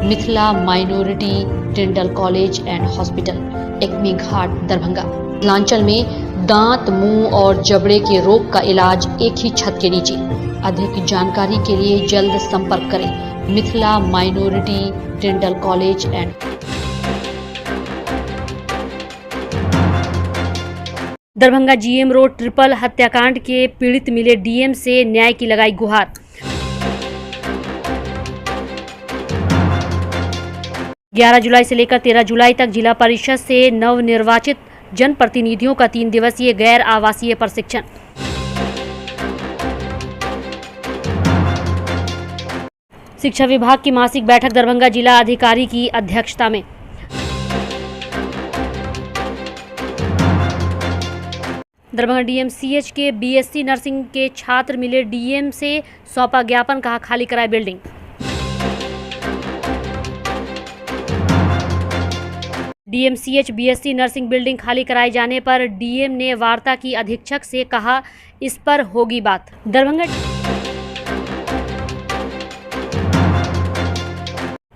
Mithila minority dental college and hospital, Ekmi Ghat, Darbhanga. Mithilanchal में दांत, मुंह और जबड़े के रोग का इलाज एक ही छत के नीचे। अधिक जानकारी के लिए जल्द संपर्क करें Mithila minority dental college and. Darbhanga GM road triple हत्याकांड के पीड़ित मिले डीएम से न्याय की लगाई गुहार। 11 जुलाई से लेकर 13 जुलाई तक जिला परिषद से नवनिर्वाचित जनप्रतिनिधियों का 3 दिवसीय गैर आवासीय प्रशिक्षण। शिक्षा विभाग की मासिक बैठक दरभंगा जिला अधिकारी की अध्यक्षता में। दरभंगा डीएमसीएच के बीएससी नर्सिंग के छात्र मिले डीएम से, सौंपा ज्ञापन, कहा खाली कराए building. DMCH BSc nursing building खाली कराए जाने पर डीएम ने वार्ता की अधीक्षक से, कहा इस पर होगी बात।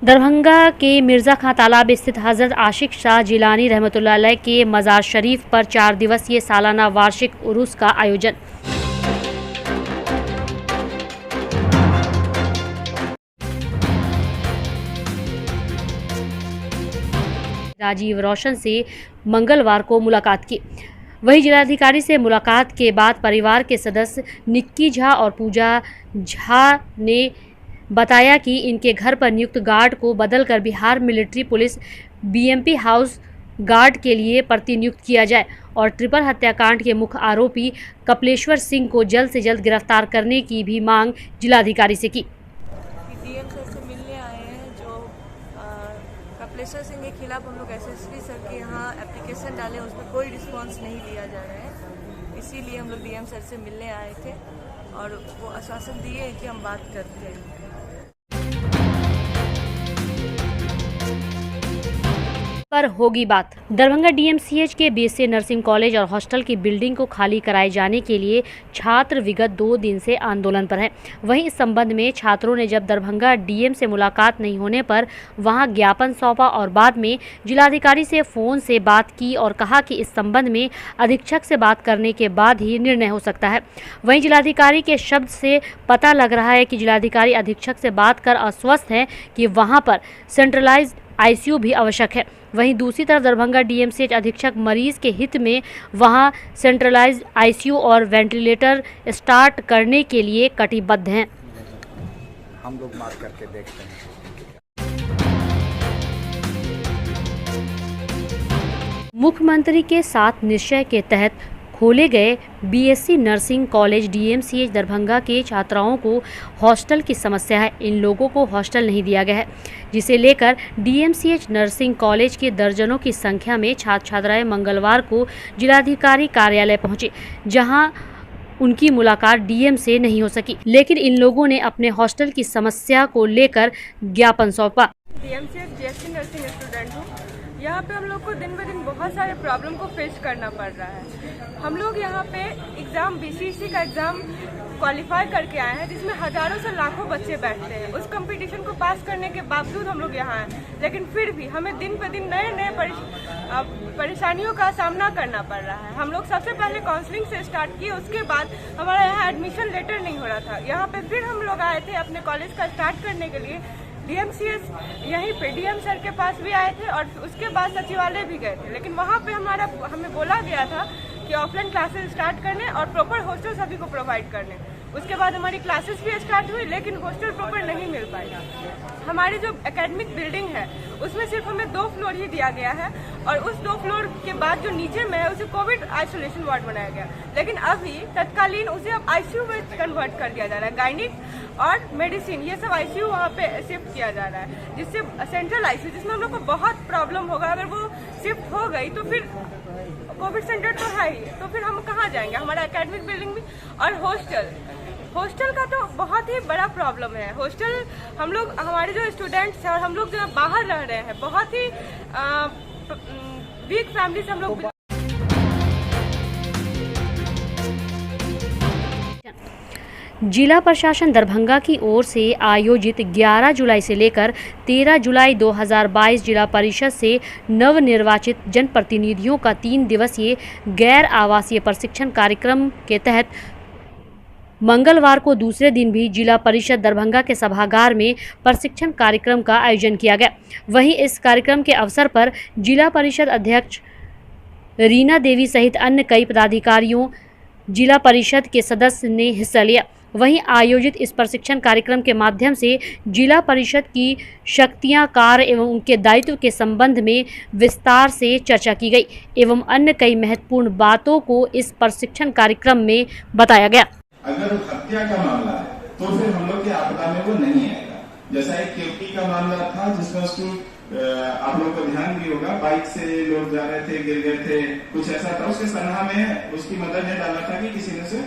दरभंगा के मिर्जा खां तालाब स्थित हजरत आशिक शाह जिलानी रहमतुल्लाह अलैह के मजार शरीफ पर 4 दिवसीय सालाना वार्षिक उरूस का आयोजन। राजीव रोशन से मंगलवार को मुलाकात की। वहीं जिलाधिकारी से मुलाकात के बाद परिवार के सदस्य निक्की झा और पूजा झा ने बताया कि इनके घर पर नियुक्त गार्ड को बदलकर Bihar military police BMP house guard के लिए प्रतिनियुक्त किया जाए और ट्रिपल हत्याकांड के मुख्य आरोपी कपिलेश्वर सिंह को जल्द से जल्द गिरफ्तार करने की भी मांग जिलाधिकारी से की। डीएम सर से मिलने आए हैं जो कपिलेश्वर सिंह के खिलाफ हम लोग एसएसपी सर के यहाँ एप्लीकेशन डाले, उसमें कोई रिस्पांस नहीं दिया जा रहा है, इसीलिए हम लोग डीएम सर से मिलने आए थे और वो आश्वासन दिए कि हम बात करते हैं। पर होगी बात। दरभंगा डीएमसीएच के बीएससी नर्सिंग कॉलेज और हॉस्टल की बिल्डिंग को खाली कराए जाने के लिए छात्र विगत 2 दिन से आंदोलन पर हैं। वहीं इस संबंध में छात्रों ने जब दरभंगा डीएम से मुलाकात नहीं होने पर वहां ज्ञापन सौंपा और बाद में जिलाधिकारी से फोन से बात की और कहा कि इस संबंध में अधीक्षक से बात करने के बाद ही निर्णय हो सकता है। वहीं जिलाधिकारी के शब्द से पता लग रहा है कि जिलाधिकारी अधीक्षक से बात कर आश्वस्त हैं कि वहाँ पर सेंट्रलाइज्ड आईसीयू भी आवश्यक है। वहीं दूसरी तरफ दरभंगा डीएमसीएच अधीक्षक मरीज के हित में वहां सेंट्रलाइज्ड आईसीयू और वेंटिलेटर स्टार्ट करने के लिए कटिबद्ध हैं। हम लोग बात करके देखते हैं। मुख्यमंत्री के साथ निश्चय के तहत खोले गए BSc nursing college DMCH Darbhanga के छात्राओं को हॉस्टल की समस्या है। इन लोगों को हॉस्टल नहीं दिया गया है, जिसे लेकर डीएमसीएच नर्सिंग कॉलेज के दर्जनों की संख्या में छात्र छात्राएं मंगलवार को जिलाधिकारी कार्यालय पहुंचे, जहां उनकी मुलाकात डीएम से नहीं हो सकी। लेकिन इन लोगों ने अपने हॉस्टल की समस्या को लेकर ज्ञापन सौंपा। डीएमसीएच बीएससी नर्सिंग स्टूडेंट हूँ। यहाँ पे हम लोग को दिन ब दिन बहुत सारे प्रॉब्लम को फेस करना पड़ रहा है। हम लोग यहाँ पे एग्ज़ाम बीसीसी का एग्ज़ाम क्वालिफाई करके आए हैं, जिसमें हज़ारों से लाखों बच्चे बैठते हैं। उस कंपटीशन को पास करने के बावजूद हम लोग यहाँ हैं, लेकिन फिर भी हमें दिन ब दिन नए नए परेशानियों का सामना करना पड़ रहा है। हम लोग सबसे पहले काउंसलिंग से स्टार्ट किए, उसके बाद हमारा यहाँ एडमिशन लेटर नहीं हो रहा था। यहाँ पे फिर हम लोग आए थे अपने कॉलेज का स्टार्ट करने के लिए। डीएमसीएच यहीं पे डीएम सर के पास भी आए थे और उसके बाद सचिवालय भी गए थे, लेकिन वहाँ पे हमें बोला गया था कि ऑफलाइन क्लासेस स्टार्ट करने और प्रॉपर हॉस्टल सभी को प्रोवाइड करने। उसके बाद हमारी क्लासेस भी स्टार्ट हुई, लेकिन हॉस्टल प्रॉपर नहीं मिल पाई। हमारी जो एकेडमिक बिल्डिंग है उसमें सिर्फ हमें 2 फ्लोर ही दिया गया है और उस 2 फ्लोर के बाद जो नीचे में है उसे कोविड आइसोलेशन वार्ड बनाया गया, लेकिन अभी तत्कालीन उसे अब आईसीयू में कन्वर्ट कर दिया जा रहा है। गायनिक और मेडिसिन ये सब आईसीयू वहाँ पे शिफ्ट किया जा रहा है, जिससे सेंट्रल आईसीयू जिसमें हम लोग को बहुत प्रॉब्लम होगा। अगर वो शिफ्ट हो गई तो फिर कोविड सेंटर तो है ही, तो फिर हम कहाँ जाएंगे? हमारा एकेडमिक बिल्डिंग भी और हॉस्टल का तो बहुत ही बड़ा प्रॉब्लम है। हॉस्टल हम लोग हमारे जो स्टूडेंट्स हैं और हम लोग जो बाहर रह रहे हैं, बहुत ही वीक फैमिली से हम लोग जिला प्रशासन दरभंगा की ओर से आयोजित 11 जुलाई से लेकर 13 जुलाई 2022 जिला परिषद से नवनिर्वाचित जनप्रतिनिधियों का 3 दिवसीय गैर आवासीय प्रशिक्षण कार्यक्रम के तहत मंगलवार को दूसरे दिन भी जिला परिषद दरभंगा के सभागार में प्रशिक्षण कार्यक्रम का आयोजन किया गया। वहीं इस कार्यक्रम के अवसर पर जिला परिषद अध्यक्ष रीना देवी सहित अन्य कई पदाधिकारियों, जिला परिषद के सदस्य ने हिस्सा लिया। वहीं आयोजित इस प्रशिक्षण कार्यक्रम के माध्यम से जिला परिषद की शक्तियां, कार्य एवं उनके दायित्व के संबंध में विस्तार से चर्चा की गई एवं अन्य कई महत्वपूर्ण बातों को इस प्रशिक्षण कार्यक्रम में बताया गया। अगर हत्या का मामला है तो फिर हम लोग की आपदा में वो नहीं आएगा। जैसा एक केवटी का मामला था जिसमें उसकी आप लोग को ध्यान भी होगा, बाइक से लोग जा रहे थे, गिर गए थे, कुछ ऐसा था। उसके सलाह में उसकी मदर ने डाला था कि किसी ने से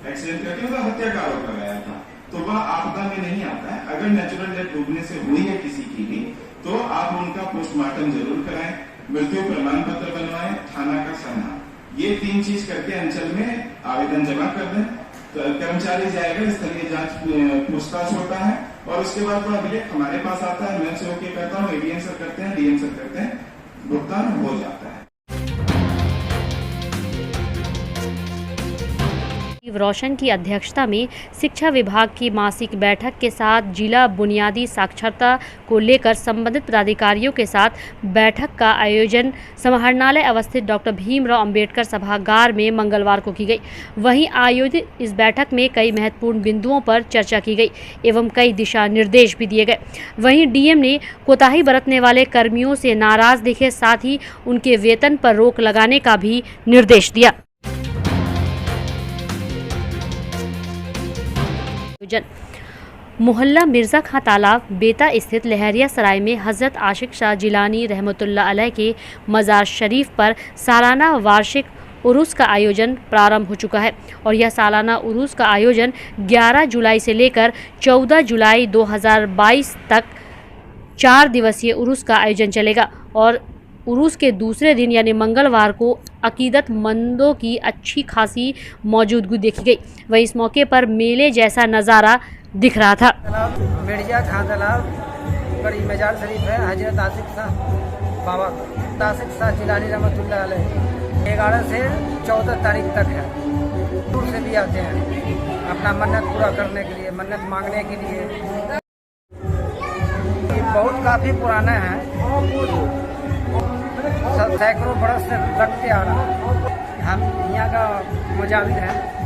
एक्सीडेंट करके मतलब हत्या का आरोप लगाया था, तो वह आपदा में नहीं आता है। अगर नेचुरल डेथ डूबने से हुई है किसी की भी तो आप उनका पोस्टमार्टम जरूर कराएं, मृत्यु प्रमाण पत्र बनवाएं, थाना का सनहा, ये 3 चीज करके अंचल में आवेदन जमा कर दें। कर्मचारी जाएगा, स्थलीय जांच पूछताछ होता है और उसके बाद वो अभिलेख हमारे पास आता है। मैं से ओके करता हूँ, एडीएम सर करते हैं, डीएम सर करते हैं, भुगतान हो जाता है। रोशन की अध्यक्षता में शिक्षा विभाग की मासिक बैठक के साथ जिला बुनियादी साक्षरता को लेकर संबंधित पदाधिकारियों के साथ बैठक का आयोजन समाहरणालय अवस्थित डॉक्टर भीमराव अंबेडकर सभागार में मंगलवार को की गई। वहीं आयोजित इस बैठक में कई महत्वपूर्ण बिंदुओं पर चर्चा की गई एवं कई दिशा निर्देश भी दिए गए। वहीं डीएम ने कोताही बरतने वाले कर्मियों से नाराज दिखे, साथ ही उनके वेतन पर रोक लगाने का भी निर्देश दिया। मोहल्ला मिर्जा खां तालाब बेता स्थित लहरिया सराय में हज़रत आशिक शाह जिलानी रहमतुल्लाह अलैह के मज़ार शरीफ पर सालाना वार्षिक उरूस का आयोजन प्रारंभ हो चुका है और यह सालाना उरूस का आयोजन 11 जुलाई से लेकर 14 जुलाई 2022 तक 4 दिवसीय उरूस का आयोजन चलेगा और उरूस के दूसरे दिन यानी मंगलवार को अकीदतमंदों की अच्छी खासी मौजूदगी देखी गई। वहीं इस मौके पर मेले जैसा नज़ारा दिख रहा था। मिर्जा खां तालाब बड़ी मजार शरीफ है, हजरत आशिक शाह बाबा आशिक शाह जिलानी रहमतुल्लाह अलैह 11 से 14 तारीख तक है। दूर से भी आते हैं अपना मन्नत पूरा करने के लिए, मन्नत मांगने के लिए। ये बहुत काफ़ी पुराना है, सैकड़ों बरस से लगते आ रहा है। हम यहाँ का मुजाहिद हैं।